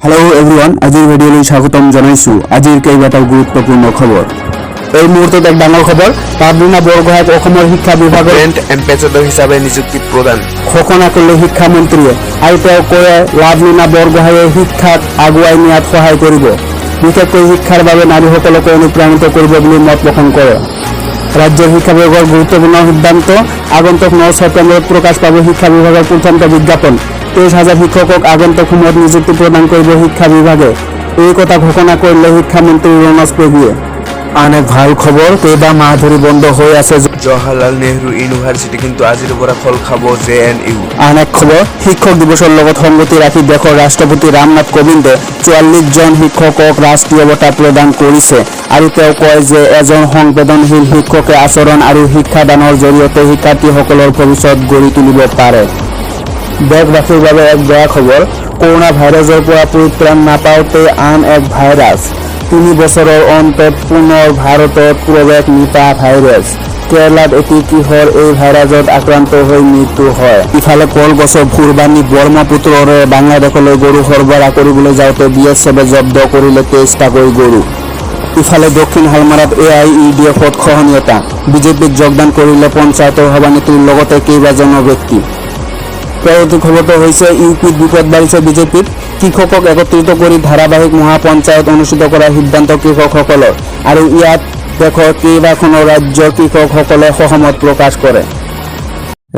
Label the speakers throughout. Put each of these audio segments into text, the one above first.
Speaker 1: Hello everyone আজিৰ ভিডিঅ'লৈ স্বাগতম জনাইছো। আজিৰ কেইবাটাও গুৰুত্বপূৰ্ণ খবৰ। এই মুহূৰ্তত এক ডাঙৰ খবৰ, লাভলীনা বৰগোহাঁইক অসমৰ শিক্ষা বিভাগৰ
Speaker 2: ব্ৰেণ্ড এম্বেছাডৰ হিচাপে নিযুক্তি প্ৰদান
Speaker 1: ঘোষণা কৰিলে শিক্ষামন্ত্ৰীয়ে। আৰু তেওঁ কয় লাভলীনা বৰগোহাঁইয়ে শিক্ষাক আগুৱাই নিয়াত সহায় কৰিব, বিশেষকৈ শিক্ষাৰ বাবে নাৰীসকলক অনুপ্ৰাণিত কৰিব বুলি মত পোষণ কৰে। ৰাজ্যৰ শিক্ষা বিভাগৰ গুৰুত্বপূৰ্ণ সিদ্ধান্ত, আগন্তুক 9 ছেপ্টেম্বৰত প্ৰকাশ পাব শিক্ষা বিভাগৰ প্ৰথমটো বিজ্ঞাপন। 23,000 শিক্ষকক আগন্তুক সময়ত নিযুক্তি প্ৰদান কৰিব শিক্ষা বিভাগে। এই কথা ঘোষণা কৰিলে শিক্ষামন্ত্ৰী ৰণাজ পেগুৱে। আন এক ভাল খবৰ, কেইবা মাহ ধৰি বন্ধ হৈ আছে
Speaker 2: জৱাহৰলাল নেহৰু ইউনিভাৰ্চিটি কিন্তু আজিৰ পৰা খোল খাব JNU।
Speaker 1: আন এক খবৰ, শিক্ষক দিৱসৰ লগত সংগতি ৰাখি দেশৰ ৰাষ্ট্ৰপতি ৰামনাথ কোবিন্দে 44 জন শিক্ষকক ৰাষ্ট্ৰীয় বঁটা প্ৰদান কৰিছে। আৰু তেওঁ কয় যে এজন সংবেদনশীল শিক্ষকে আচৰণ আৰু শিক্ষাদানৰ জৰিয়তে শিক্ষাৰ্থীসকলৰ ভৱিষ্যত গঢ়ি তুলিব পাৰে। দেশবাসীৰ বাবে এক বেয়া খবৰ, কৰোনা ভাইৰাছৰ পৰা পৰিত্ৰাণ নাপাওঁতে আন এক ভাইৰাছ। 3 বছৰৰ অন্তত পুনৰ ভাৰতত প্ৰৱেশ নিপা ভাইৰাছ। কেৰালাত এটি কিশোৰ এই ভাইৰাছত আক্ৰান্ত হৈ মৃত্যু হয়। ইফালে কলগছৰ ফুৰবানী ব্ৰহ্মপুত্ৰৰে বাংলাদেশলৈ গৰু সৰবৰাহ কৰিবলৈ যাওঁতে BSFে জব্দ কৰিলে 23টাকৈ গৰু। ইফালে দক্ষিণ হালমাৰাত AIEDFত খহনীয়তা, বিজেপিত যোগদান কৰিলে পঞ্চায়তৰ সভানেত্ৰীৰ লগতে কেইবাজনো ব্যক্তি। পৰৱৰ্তী খবৰটো হৈছে ইউপিত বিপদ বাঢ়িছে বিজেপিত। কৃষকক একত্ৰিত কৰি ধাৰাবাহিক মহাপঞ্চায়ত অনুষ্ঠিত কৰাৰ সিদ্ধান্ত কৃষকসকলৰ। আৰু ইয়াত দেশৰ কেইবাখনো ৰাজ্যৰ কৃষকসকলে সহমত প্ৰকাশ কৰে।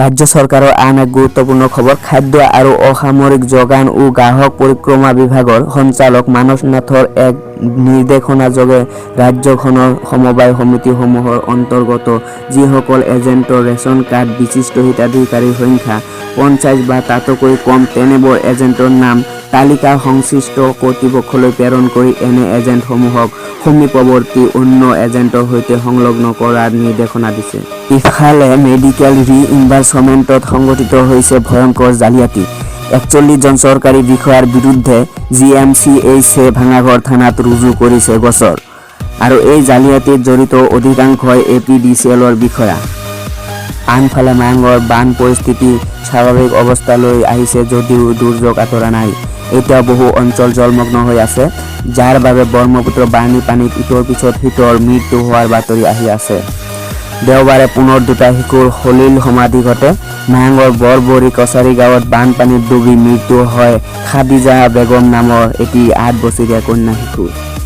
Speaker 1: ৰাজ্য চৰকাৰৰ আন এক গুৰুত্বপূৰ্ণ খবৰ, খাদ্য আৰু অসামৰিক যোগান ও গ্ৰাহক পৰিক্ৰমা বিভাগৰ সঞ্চালক মানস নাথৰ এক নিৰ্দেশনাযোগে ৰাজ্যখনৰ সমবায় সমিতিসমূহৰ অন্তৰ্গত যিসকল এজেণ্টৰ ৰেচন কাৰ্ড বিশিষ্ট হিতাধিকাৰীৰ সংখ্যা 50 বা তাতকৈ কম, তেনেবোৰ এজেণ্টৰ নাম তালিকা সংশ্লিষ্ট কৰ্তৃপক্ষলৈ প্ৰেৰণ কৰি এনে এজেণ্টসমূহক সমীপৱৰ্তী অন্য এজেণ্টৰ সৈতে সংলগ্ন কৰাৰ নিৰ্দেশনা দিছে। ইফালে মেডিকেল ৰিইম্বাৰ্চমেণ্টত সংঘটিত হৈছে ভয়ংকৰ জালিয়াতি। 41 জন চৰকাৰী বিষয়াৰ বিৰুদ্ধে GMCHয়ে ভাঙাঘৰ থানাত ৰুজু কৰিছে গোচৰ। আৰু এই জালিয়াতিত জড়িত অধিকাংশই APDCLৰ বিষয়া। আনফালে মায়াঙৰ বান পৰিস্থিতি স্বাভাৱিক অৱস্থালৈ আহিছে যদিও দুৰ্যোগ আঁতৰা নাই। এতিয়াও বহু অঞ্চল জলমগ্ন হৈ আছে, যাৰ বাবে ব্ৰহ্মপুত্ৰ বাঢ়নি পানীত ইটোৰ পিছত সিটোৰ মৃত্যু হোৱাৰ বাতৰি আহি আছে। দেওবাৰে পুনৰ 2টা শিশুৰ সলিল সমাধি ঘটে। মায়াঙৰ বৰবৰী কছাৰী গাঁৱত বানপানীত ডুবি মৃত্যু হয় খাদিজা বেগম নামৰ এটি 8 বছৰীয়া কন্যা শিশুৰ।